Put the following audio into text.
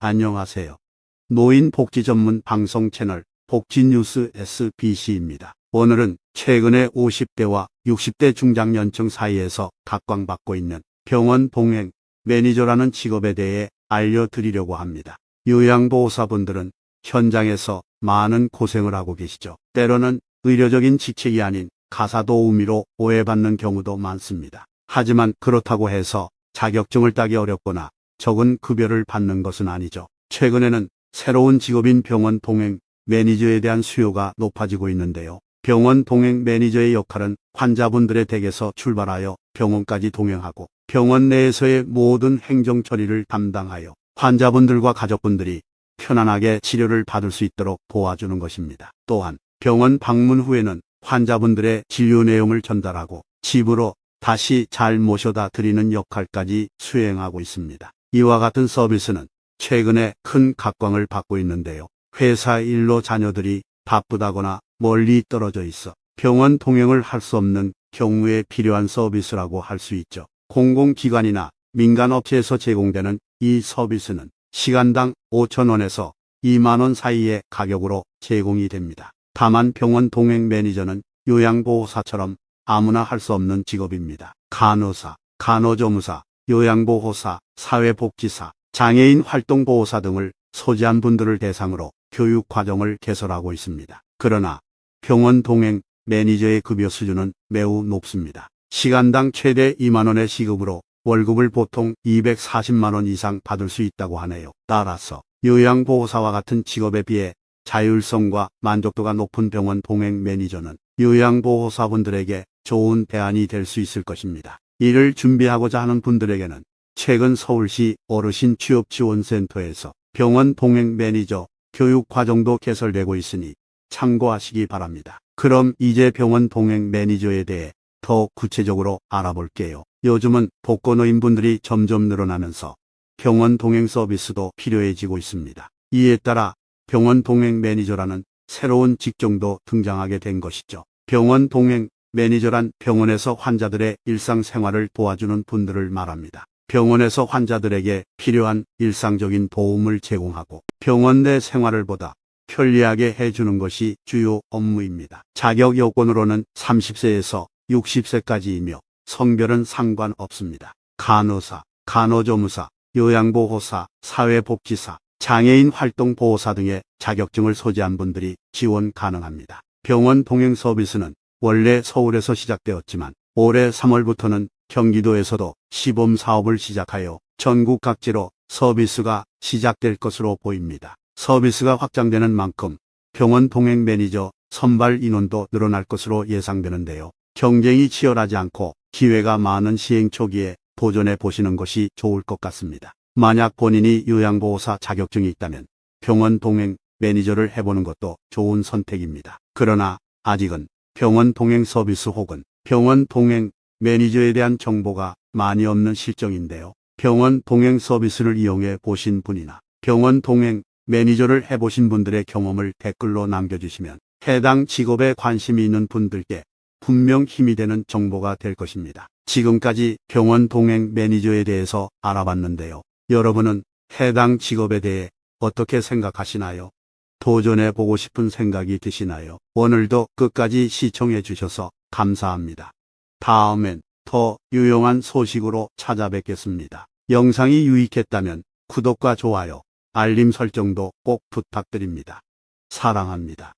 안녕하세요. 노인 복지 전문 방송 채널 복지뉴스 SBC입니다. 오늘은 최근에 50대와 60대 중장년층 사이에서 각광받고 있는 병원 동행 매니저라는 직업에 대해 알려드리려고 합니다. 요양보호사분들은 현장에서 많은 고생을 하고 계시죠. 때로는 의료적인 직책이 아닌 가사도우미로 오해받는 경우도 많습니다. 하지만 그렇다고 해서 자격증을 따기 어렵거나 적은 급여를 받는 것은 아니죠. 최근에는 새로운 직업인 병원 동행 매니저에 대한 수요가 높아지고 있는데요. 병원 동행 매니저의 역할은 환자분들의 댁에서 출발하여 병원까지 동행하고 병원 내에서의 모든 행정 처리를 담당하여 환자분들과 가족분들이 편안하게 치료를 받을 수 있도록 도와주는 것입니다. 또한 병원 방문 후에는 환자분들의 진료 내용을 전달하고 집으로 다시 잘 모셔다 드리는 역할까지 수행하고 있습니다. 이와 같은 서비스는 최근에 큰 각광을 받고 있는데요. 회사 일로 자녀들이 바쁘다거나 멀리 떨어져 있어 병원 통행을 할 수 없는 경우에 필요한 서비스라고 할 수 있죠. 공공기관이나 민간업체에서 제공되는 이 서비스는 시간당 5,000원에서 20,000원 사이의 가격으로 제공이 됩니다. 다만 병원 동행 매니저는 요양보호사처럼 아무나 할 수 없는 직업입니다. 간호사, 간호조무사, 요양보호사, 사회복지사, 장애인 활동보호사 등을 소지한 분들을 대상으로 교육과정을 개설하고 있습니다. 그러나 병원 동행 매니저의 급여 수준은 매우 높습니다. 시간당 최대 20,000원의 시급으로 월급을 보통 240만원 이상 받을 수 있다고 하네요. 따라서 요양보호사와 같은 직업에 비해 자율성과 만족도가 높은 병원 동행 매니저는 요양보호사분들에게 좋은 대안이 될 수 있을 것입니다. 이를 준비하고자 하는 분들에게는 최근 서울시 어르신 취업지원센터에서 병원 동행 매니저 교육과정도 개설되고 있으니 참고하시기 바랍니다. 그럼 이제 병원 동행 매니저에 대해 더 구체적으로 알아볼게요. 요즘은 독거노인분들이 점점 늘어나면서 병원 동행 서비스도 필요해지고 있습니다. 이에 따라 병원 동행 매니저라는 새로운 직종도 등장하게 된 것이죠. 병원 동행 매니저란 병원에서 환자들의 일상생활을 도와주는 분들을 말합니다. 병원에서 환자들에게 필요한 일상적인 도움을 제공하고 병원 내 생활을 보다 편리하게 해주는 것이 주요 업무입니다. 자격 요건으로는 30세에서 60세까지이며 성별은 상관없습니다. 간호사, 간호조무사, 요양보호사, 사회복지사, 장애인 활동보호사 등의 자격증을 소지한 분들이 지원 가능합니다. 병원 동행 서비스는 원래 서울에서 시작되었지만 올해 3월부터는 경기도에서도 시범 사업을 시작하여 전국 각지로 서비스가 시작될 것으로 보입니다. 서비스가 확장되는 만큼 병원 동행 매니저 선발 인원도 늘어날 것으로 예상되는데요. 경쟁이 치열하지 않고 기회가 많은 시행 초기에 도전해 보시는 것이 좋을 것 같습니다. 만약 본인이 요양보호사 자격증이 있다면 병원 동행 매니저를 해보는 것도 좋은 선택입니다. 그러나 아직은 병원 동행 서비스 혹은 병원 동행 매니저에 대한 정보가 많이 없는 실정인데요. 병원 동행 서비스를 이용해 보신 분이나 병원 동행 매니저를 해보신 분들의 경험을 댓글로 남겨주시면 해당 직업에 관심이 있는 분들께 분명 힘이 되는 정보가 될 것입니다. 지금까지 병원 동행 매니저에 대해서 알아봤는데요. 여러분은 해당 직업에 대해 어떻게 생각하시나요? 도전해보고 싶은 생각이 드시나요? 오늘도 끝까지 시청해 주셔서 감사합니다. 다음엔 더 유용한 소식으로 찾아뵙겠습니다. 영상이 유익했다면 구독과 좋아요, 알림 설정도 꼭 부탁드립니다. 사랑합니다.